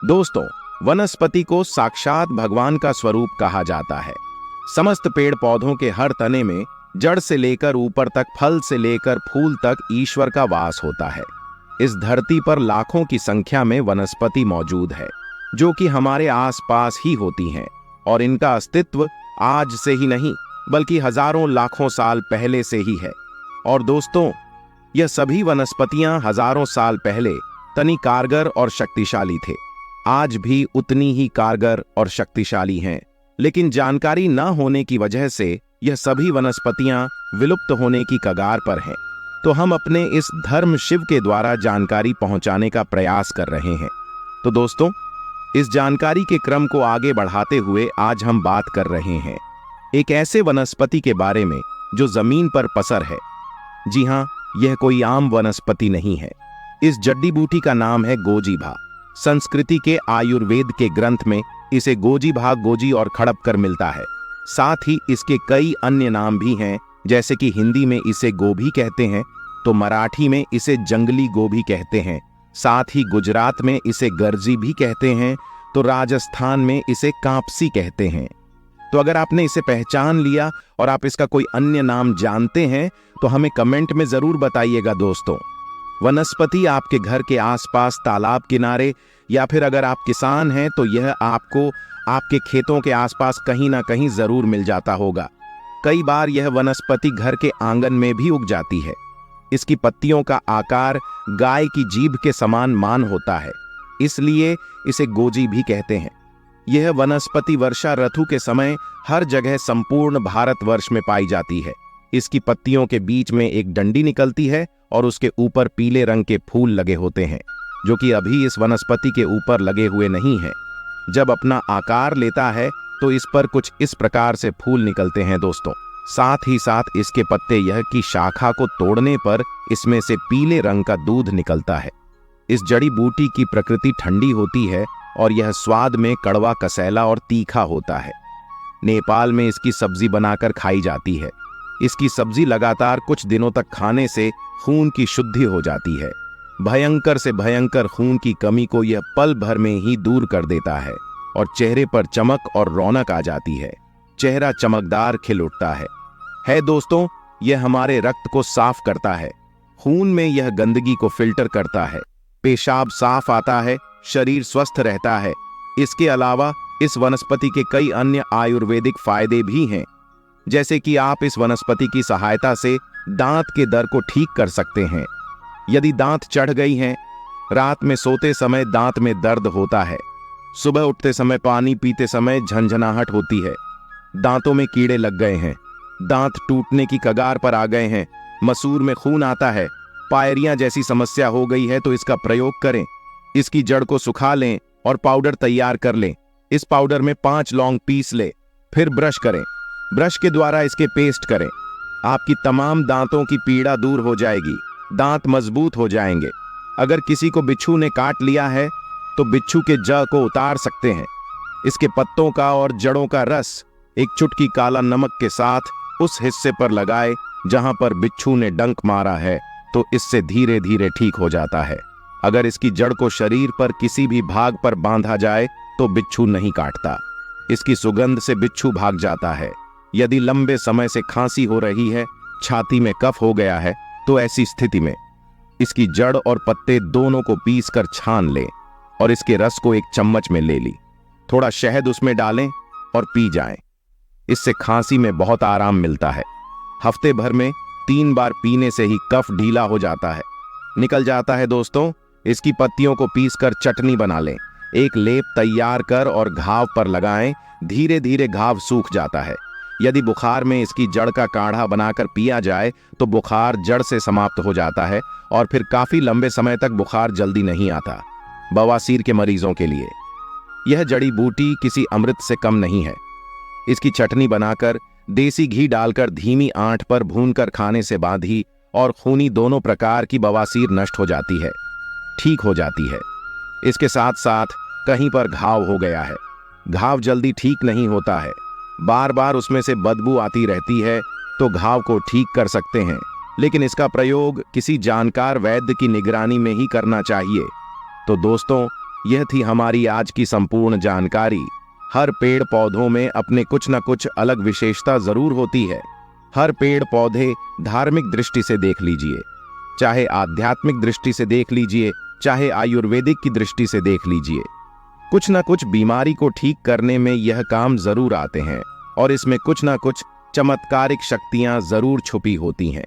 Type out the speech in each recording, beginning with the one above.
दोस्तों, वनस्पति को साक्षात भगवान का स्वरूप कहा जाता है। समस्त पेड़ पौधों के हर तने में जड़ से लेकर ऊपर तक, फल से लेकर फूल तक ईश्वर का वास होता है। इस धरती पर लाखों की संख्या में वनस्पति मौजूद है, जो कि हमारे आसपास ही होती हैं, और इनका अस्तित्व आज से ही नहीं बल्कि हजारों लाखों साल पहले से ही है। और दोस्तों, यह सभी वनस्पतियां हजारों साल पहले तनी कारगर और शक्तिशाली थे, आज भी उतनी ही कारगर और शक्तिशाली हैं। लेकिन जानकारी न होने की वजह से यह सभी वनस्पतियां विलुप्त होने की कगार पर हैं। तो हम अपने इस धर्म शिव के द्वारा जानकारी पहुंचाने का प्रयास कर रहे हैं। तो दोस्तों, इस जानकारी के क्रम को आगे बढ़ाते हुए आज हम बात कर रहे हैं एक ऐसे वनस्पति के बारे में जो जमीन पर पसर है। जी हां, यह कोई आम वनस्पति नहीं है। इस जड़ी बूटी का नाम है गोजीभा। संस्कृति के आयुर्वेद के ग्रंथ में इसे गोजीभा, गोजी और खड़पकर मिलता है। साथ ही इसके कई अन्य नाम भी हैं, जैसे कि हिंदी में इसे गोभी कहते हैं, तो मराठी में इसे जंगली गोभी कहते हैं। साथ ही गुजरात में इसे गर्जी भी कहते हैं, तो राजस्थान में इसे कांपसी कहते हैं। तो अगर आपने इसे पहचान लिया और आप इसका कोई अन्य नाम जानते हैं तो हमें कमेंट में जरूर बताइएगा। दोस्तों, वनस्पति आपके घर के आसपास, तालाब किनारे, या फिर अगर आप किसान हैं तो यह आपको आपके खेतों के आसपास कहीं ना कहीं जरूर मिल जाता होगा। कई बार यह वनस्पति घर के आंगन में भी उग जाती है। इसकी पत्तियों का आकार गाय की जीभ के समान मान होता है, इसलिए इसे गोजी भी कहते हैं। यह वनस्पति वर्षा ऋतु के समय हर जगह संपूर्ण भारतवर्ष में पाई जाती है। इसकी पत्तियों के बीच में एक डंडी निकलती है और उसके ऊपर पीले रंग के फूल लगे होते हैं, जो कि अभी इस वनस्पति के ऊपर लगे हुए नहीं हैं। जब अपना आकार लेता है तो इस पर कुछ इस प्रकार से फूल निकलते हैं दोस्तों। साथ ही साथ इसके पत्ते यह कि शाखा को तोड़ने पर इसमें से पीले रंग का दूध निकलता है। इस जड़ी बूटी की प्रकृति ठंडी होती है और यह स्वाद में कड़वा, कसैला और तीखा होता है। नेपाल में इसकी सब्जी बनाकर खाई जाती है। इसकी सब्जी लगातार कुछ दिनों तक खाने से खून की शुद्धि हो जाती है। भयंकर से भयंकर खून की कमी को यह पल भर में ही दूर कर देता है और चेहरे पर चमक और रौनक आ जाती है। चेहरा चमकदार खिल उठता है दोस्तों, यह हमारे रक्त को साफ करता है। खून में यह गंदगी को फिल्टर करता है। पेशाब साफ आता है, शरीर स्वस्थ रहता है। इसके अलावा इस वनस्पति के कई अन्य आयुर्वेदिक फायदे भी हैं, जैसे कि आप इस वनस्पति की सहायता से दांत के दर्द को ठीक कर सकते हैं। यदि दांत चढ़ गई हैं, रात में सोते समय दांत में दर्द होता है, सुबह उठते समय, पानी पीते समय झंझनाहट होती है, दांतों में कीड़े लग गए हैं, दांत टूटने की कगार पर आ गए हैं, मसूर में खून आता है, पायरिया जैसी समस्या हो गई है, तो इसका प्रयोग करें। इसकी जड़ को सुखा लें और पाउडर तैयार कर लें। इस पाउडर में 5 लौंग पीस लें, फिर ब्रश करें। ब्रश के द्वारा इसके पेस्ट करें। आपकी तमाम दांतों की पीड़ा दूर हो जाएगी, दांत मजबूत हो जाएंगे। अगर किसी को बिच्छू ने काट लिया है तो बिच्छू के जड़ को उतार सकते हैं। इसके पत्तों का और जड़ों का रस एक चुटकी काला नमक के साथ उस हिस्से पर लगाए जहां पर बिच्छू ने डंक मारा है, तो इससे धीरे धीरे ठीक हो जाता है। अगर इसकी जड़ को शरीर पर किसी भी भाग पर बांधा जाए तो बिच्छू नहीं काटता। इसकी सुगंध से बिच्छू भाग जाता है। यदि लंबे समय से खांसी हो रही है, छाती में कफ हो गया है, तो ऐसी स्थिति में इसकी जड़ और पत्ते दोनों को पीसकर छान लें और इसके रस को एक चम्मच में ले ली। थोड़ा शहद उसमें डालें और पी जाएं। इससे खांसी में बहुत आराम मिलता है। हफ्ते भर में 3 बार पीने से ही कफ ढीला हो जाता है, निकल जाता है। दोस्तों, इसकी पत्तियों को पीसकर चटनी बना लें। एक लेप तैयार कर और घाव पर लगाएं। धीरे धीरे घाव सूख जाता है। यदि बुखार में इसकी जड़ का काढ़ा बनाकर पिया जाए तो बुखार जड़ से समाप्त हो जाता है और फिर काफी लंबे समय तक बुखार जल्दी नहीं आता। बवासीर के मरीजों के लिए यह जड़ी बूटी किसी अमृत से कम नहीं है। इसकी चटनी बनाकर देसी घी डालकर धीमी आंच पर भूनकर खाने से बांधी और खूनी दोनों प्रकार की बवासीर नष्ट हो जाती है, ठीक हो जाती है। इसके साथ साथ कहीं पर घाव हो गया है, घाव जल्दी ठीक नहीं होता है, बार बार उसमें से बदबू आती रहती है, तो घाव को ठीक कर सकते हैं। लेकिन इसका प्रयोग किसी जानकार वैद्य की निगरानी में ही करना चाहिए। तो दोस्तों, यह थी हमारी आज की संपूर्ण जानकारी। हर पेड़ पौधों में अपने कुछ न कुछ अलग विशेषता जरूर होती है। हर पेड़ पौधे धार्मिक दृष्टि से देख लीजिए, चाहे आध्यात्मिक दृष्टि से देख लीजिए, चाहे आयुर्वेदिक की दृष्टि से देख लीजिए, कुछ न कुछ बीमारी को ठीक करने में यह काम जरूर आते हैं और इसमें कुछ न कुछ चमत्कारिक शक्तियां जरूर छुपी होती हैं।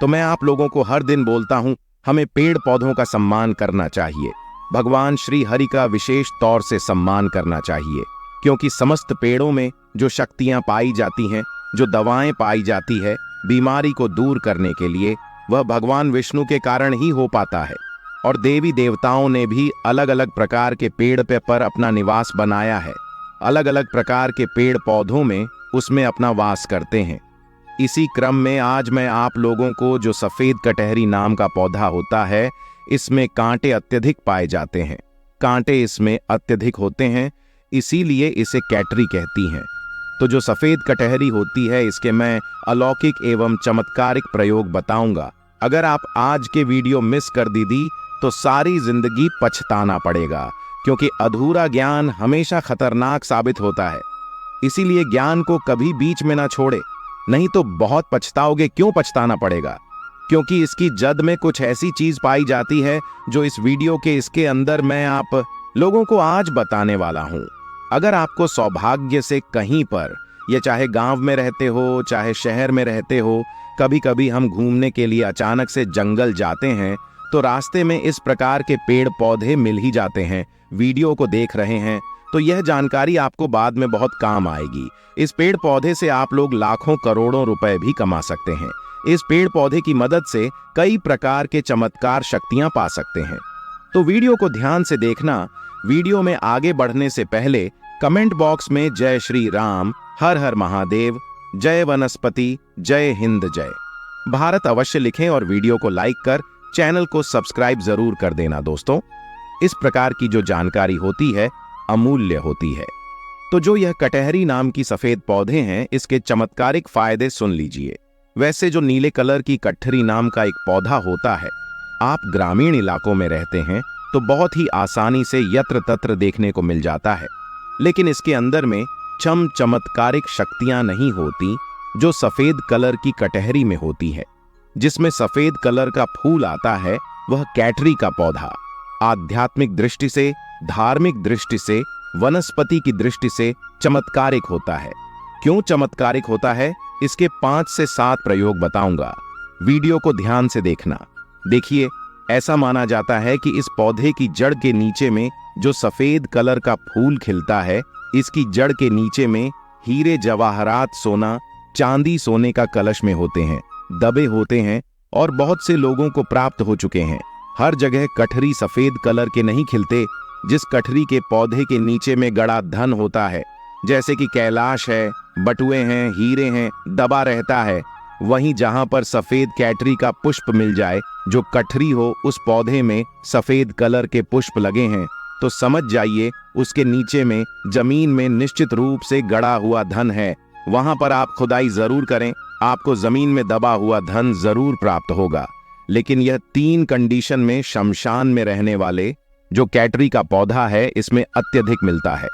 तो मैं आप लोगों को हर दिन बोलता हूं, हमें पेड़ पौधों का सम्मान करना चाहिए। भगवान श्री हरि का विशेष तौर से सम्मान करना चाहिए, क्योंकि समस्त पेड़ों में जो शक्तियां पाई जाती हैं, जो दवाएं पाई जाती है बीमारी को दूर करने के लिए, वह भगवान विष्णु के कारण ही हो पाता है। और देवी देवताओं ने भी अलग अलग प्रकार के पेड़ पर अपना निवास बनाया है। अलग अलग प्रकार के पेड़ पौधों में उसमें अपना वास करते हैं। इसी क्रम में आज मैं आप लोगों को जो सफेद कटहरी नाम का पौधा होता है, इसमें कांटे अत्यधिक पाए जाते हैं। कांटे इसमें अत्यधिक होते हैं, इसीलिए इसे कैटरी कहती हैं। तो जो सफेद कटहरी होती है, इसके मैं अलौकिक एवं चमत्कारिक प्रयोग बताऊंगा। अगर आप आज के वीडियो मिस कर दी तो सारी जिंदगी पछताना पड़ेगा, क्योंकि अधूरा ज्ञान हमेशा खतरनाक साबित होता है। इसीलिए ज्ञान को कभी बीच में ना छोड़े, नहीं तो बहुत पछताओगे। क्यों पछताना पड़ेगा? क्योंकि इसकी जद में कुछ ऐसी चीज पाई जाती है जो इस वीडियो के इसके अंदर मैं आप लोगों को आज बताने वाला हूं। अगर आपको सौभाग्य से कहीं पर, ये चाहे गांव में रहते हो चाहे शहर में रहते हो, कभी कभी हम घूमने के लिए अचानक से जंगल जाते हैं तो रास्ते में इस प्रकार के पेड़ पौधे मिल ही जाते हैं। वीडियो को देख रहे हैं तो यह जानकारी आपको बाद में बहुत काम आएगी। इस पेड़ पौधे से आप लोग लाखों करोड़ों रुपए भी कमा सकते हैं। इस पेड़ पौधे की मदद से कई प्रकार के चमत्कार शक्तियां पा सकते हैं। तो वीडियो को ध्यान से देखना। वीडियो में आगे बढ़ने से पहले कमेंट बॉक्स में जय श्री राम, हर हर महादेव, जय वनस्पति, जय हिंद, जय भारत अवश्य लिखें और वीडियो को लाइक कर चैनल को सब्सक्राइब जरूर कर देना। दोस्तों, इस प्रकार की जो जानकारी होती है अमूल्य होती है। तो जो यह कटहरी नाम की सफेद पौधे हैं, इसके चमत्कारिक फायदे सुन लीजिए। वैसे जो नीले कलर की कटहरी नाम का एक पौधा होता है, आप ग्रामीण इलाकों में रहते हैं तो बहुत ही आसानी से यत्र तत्र देखने को मिल जाता है, लेकिन इसके अंदर में चमत्कारिक शक्तियां नहीं होती जो सफेद कलर की कटहरी में होती है। जिसमें सफेद कलर का फूल आता है, वह कैटरी का पौधा आध्यात्मिक दृष्टि से, धार्मिक दृष्टि से, वनस्पति की दृष्टि से चमत्कारिक होता है। क्यों चमत्कारिक होता है, इसके 5 से 7 प्रयोग बताऊंगा। वीडियो को ध्यान से देखना। देखिए, ऐसा माना जाता है कि इस पौधे की जड़ के नीचे में जो सफेद कलर का फूल खिलता है, इसकी जड़ के नीचे में हीरे जवाहरात सोना चांदी सोने का कलश में होते हैं, दबे होते हैं और बहुत से लोगों को प्राप्त हो चुके हैं। हर जगह कटहरी सफेद कलर के नहीं खिलते। जिस कटहरी के पौधे के नीचे में गड़ा धन होता है, जैसे कि कैलाश है, बटुए हैं, हीरे हैं, दबा रहता है, वहीं जहां पर सफेद कैटरी का पुष्प मिल जाए, जो कटहरी हो, उस पौधे में सफेद कलर के पुष्प लगे हैं, तो समझ जाइए उसके नीचे में जमीन में निश्चित रूप से गड़ा हुआ धन है। वहां पर आप खुदाई जरूर करें, आपको जमीन में दबा हुआ धन जरूर प्राप्त होगा। लेकिन यह 3 कंडीशन में शमशान में रहने वाले जो कैटरी का पौधा है, इसमें अत्यधिक मिलता है।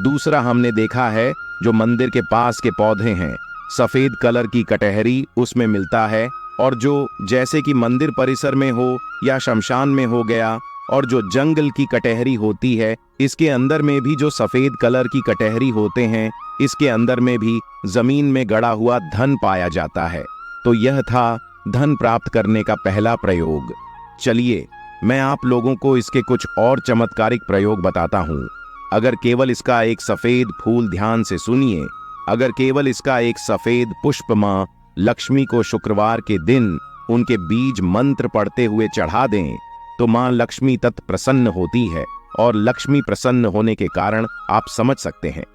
दूसरा हमने देखा है जो मंदिर के पास के पौधे हैं, सफेद कलर की कटहरी उसमें मिलता है। और जो जैसे कि मंदिर परिसर में हो या शमशान में हो गया, और जो जंगल की कटहरी होती है, इसके अंदर में भी जो सफेद कलर की कटहरी होते हैं, इसके अंदर में भी जमीन में गड़ा हुआ धन पाया जाता है। तो यह था धन प्राप्त करने का पहला प्रयोग। चलिए, मैं आप लोगों को इसके कुछ और चमत्कारिक प्रयोग बताता हूं। अगर केवल इसका एक सफेद फूल ध्यान से सुनिए, अगर केवल इसका एक सफेद पुष्प मां लक्ष्मी को शुक्रवार के दिन उनके बीज मंत्र पढ़ते हुए चढ़ा दें, तो मां लक्ष्मी तत् प्रसन्न होती है। और लक्ष्मी प्रसन्न होने के कारण आप समझ सकते हैं,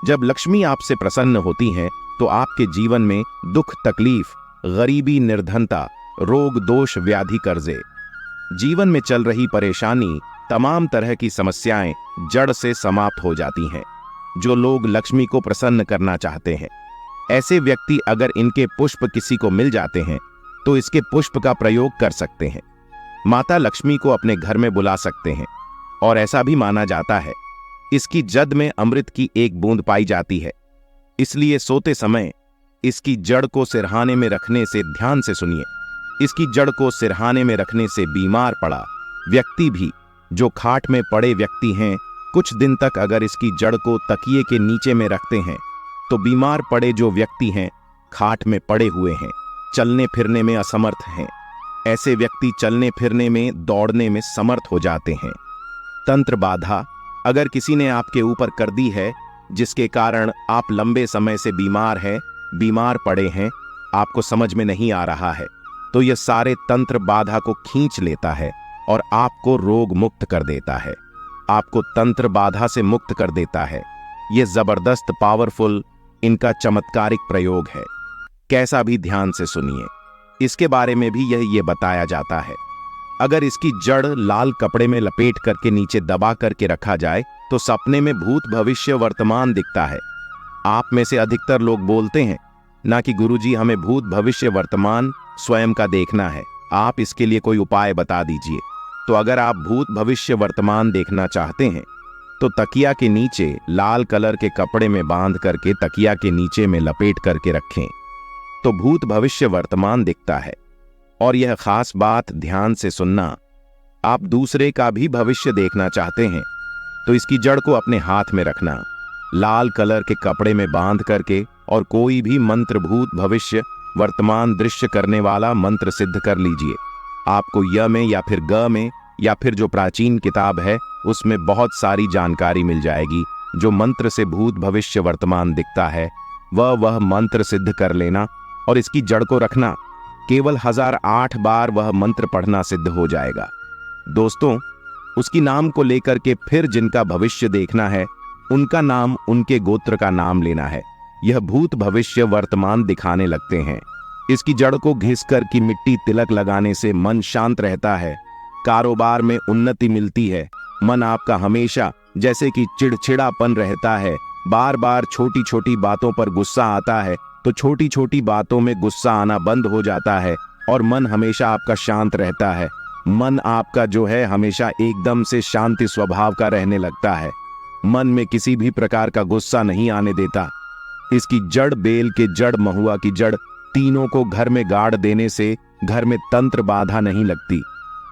जब लक्ष्मी आपसे प्रसन्न होती हैं तो आपके जीवन में दुख तकलीफ, गरीबी, निर्धनता, रोग दोष, व्याधि, कर्जे, जीवन में चल रही परेशानी, तमाम तरह की समस्याएं जड़ से समाप्त हो जाती हैं। जो लोग लक्ष्मी को प्रसन्न करना चाहते हैं, ऐसे व्यक्ति अगर इनके पुष्प किसी को मिल जाते हैं तो इसके पुष्प का प्रयोग कर सकते हैं। माता लक्ष्मी को अपने घर में बुला सकते हैं। और ऐसा भी माना जाता है इसकी जड़ में अमृत की एक बूंद पाई जाती है। इसलिए सोते समय इसकी जड़ को सिरहाने में रखने से, ध्यान से सुनिए, इसकी जड़ को सिरहाने में रखने से बीमार पड़ा व्यक्ति भी, जो खाट में पड़े व्यक्ति हैं, कुछ दिन तक अगर इसकी जड़ को तकिए के नीचे में रखते हैं तो बीमार पड़े जो व्यक्ति हैं, खाट में पड़े हुए हैं, चलने फिरने में असमर्थ हैं, ऐसे व्यक्ति चलने फिरने में, दौड़ने में समर्थ हो जाते हैं। तंत्र बाधा अगर किसी ने आपके ऊपर कर दी है, जिसके कारण आप लंबे समय से बीमार पड़े हैं, आपको समझ में नहीं आ रहा है, तो यह सारे तंत्र बाधा को खींच लेता है और आपको रोग मुक्त कर देता है, आपको तंत्र बाधा से मुक्त कर देता है। यह जबरदस्त पावरफुल इनका चमत्कारिक प्रयोग है। कैसा भी ध्यान से सुनिए, इसके बारे में भी ये बताया जाता है। अगर इसकी जड़ लाल कपड़े में लपेट करके नीचे दबा करके रखा जाए तो सपने में भूत भविष्य वर्तमान दिखता है। आप में से अधिकतर लोग बोलते हैं ना कि गुरुजी हमें भूत भविष्य वर्तमान स्वयं का देखना है, आप इसके लिए कोई उपाय बता दीजिए। तो अगर आप भूत भविष्य वर्तमान देखना चाहते हैं तो तकिया के नीचे लाल कलर के कपड़े में बांध करके तकिया के नीचे में लपेट करके रखें तो भूत भविष्य वर्तमान दिखता है। और यह खास बात ध्यान से सुनना, आप दूसरे का भी भविष्य देखना चाहते हैं तो इसकी जड़ को अपने हाथ में रखना, लाल कलर के कपड़े में बांध करके, और कोई भी मंत्र भूत भविष्य वर्तमान दृश्य करने वाला मंत्र सिद्ध कर लीजिए। आपको य में या फिर ग में या फिर जो प्राचीन किताब है उसमें बहुत सारी जानकारी मिल जाएगी। जो मंत्र से भूत भविष्य वर्तमान दिखता है वह मंत्र सिद्ध कर लेना और इसकी जड़ को रखना। केवल 1008 बार वह मंत्र पढ़ना सिद्ध हो जाएगा। दोस्तों, उसकी नाम को लेकर के फिर जिनका भविष्य देखना है उनका नाम, उनके गोत्र का नाम लेना है। यह भूत भविष्य वर्तमान दिखाने लगते हैं। इसकी जड़ को घिस कर की मिट्टी तिलक लगाने से मन शांत रहता है, कारोबार में उन्नति मिलती है। मन आपका हमेशा जैसे कि चिड़चिड़ापन रहता है, बार बार छोटी छोटी बातों पर गुस्सा आता है, तो छोटी छोटी बातों में गुस्सा आना बंद हो जाता है और मन हमेशा आपका शांत रहता है। मन आपका जो है हमेशा एकदम से शांति स्वभाव का रहने लगता है। मन में किसी भी प्रकार का गुस्सा नहीं आने देता। इसकी जड़, बेल के जड़, महुआ की जड़, तीनों को घर में गाड़ देने से घर में तंत्र बाधा नहीं लगती।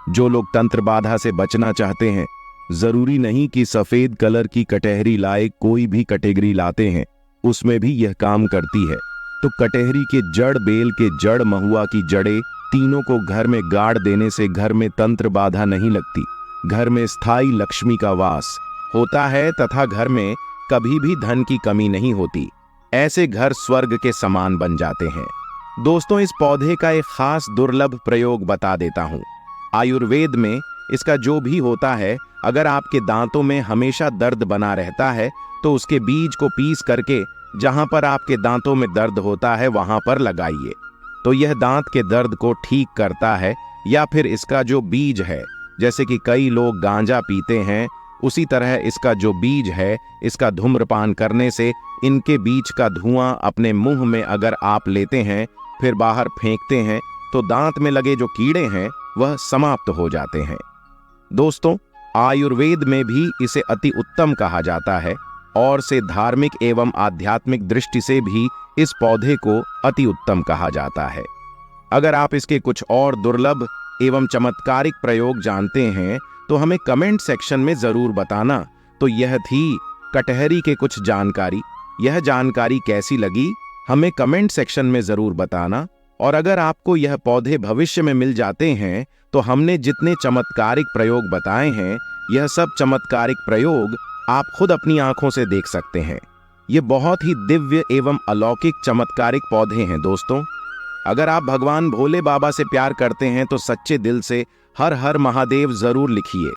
जो लोग तंत्र बाधा से बचना चाहते हैं, जरूरी नहीं कि सफेद कलर की कटहरी लाए, कोई भी कैटेगरी लाते हैं उसमें भी यह काम करती है। तो कटहरी के जड़, बेल के जड़, महुआ की जड़ें, तीनों को घर में गाड़ देने से घर में तंत्र बाधा नहीं लगती। घर में स्थायी लक्ष्मी का वास होता है तथा घर में कभी भी धन की कमी नहीं होती। ऐसे घर स्वर्ग के समान बन जाते हैं। दोस्तों, इस पौधे का एक खास दुर्लभ प्रयोग बता देता हूं। आयुर्वेद में इसका जो भी होता है, अगर आपके दांतों में हमेशा दर्द बना रहता है तो उसके बीज को पीस करके जहां पर आपके दांतों में दर्द होता है वहां पर लगाइए, तो यह दांत के दर्द को ठीक करता है। या फिर इसका जो बीज है, जैसे कि कई लोग गांजा पीते हैं, उसी तरह इसका जो बीज है, इसका धूम्रपान करने से इनके बीज का धुआं अपने मुंह में अगर आप लेते हैं फिर बाहर फेंकते हैं तो दांत में लगे जो कीड़े हैं वह समाप्त हो जाते हैं। दोस्तों, आयुर्वेद में भी इसे अति उत्तम कहा जाता है और से धार्मिक एवं आध्यात्मिक दृष्टि से भी इस पौधे को अति उत्तम कहा जाता है। अगर आप इसके कुछ और दुर्लभ एवं चमत्कारिक प्रयोग जानते हैं तो हमें कमेंट सेक्शन में जरूर बताना। तो यह थी कटहरी के कुछ जानकारी। यह जानकारी कैसी लगी हमें कमेंट सेक्शन में जरूर बताना। और अगर आपको यह पौधे भविष्य में मिल जाते हैं तो हमने जितने चमत्कारिक प्रयोग बताए हैं, यह सब चमत्कारिक प्रयोग आप खुद अपनी आंखों से देख सकते हैं। ये बहुत ही दिव्य एवं अलौकिक चमत्कारिक पौधे हैं। दोस्तों, अगर आप भगवान भोले बाबा से प्यार करते हैं तो सच्चे दिल से हर हर महादेव जरूर लिखिए।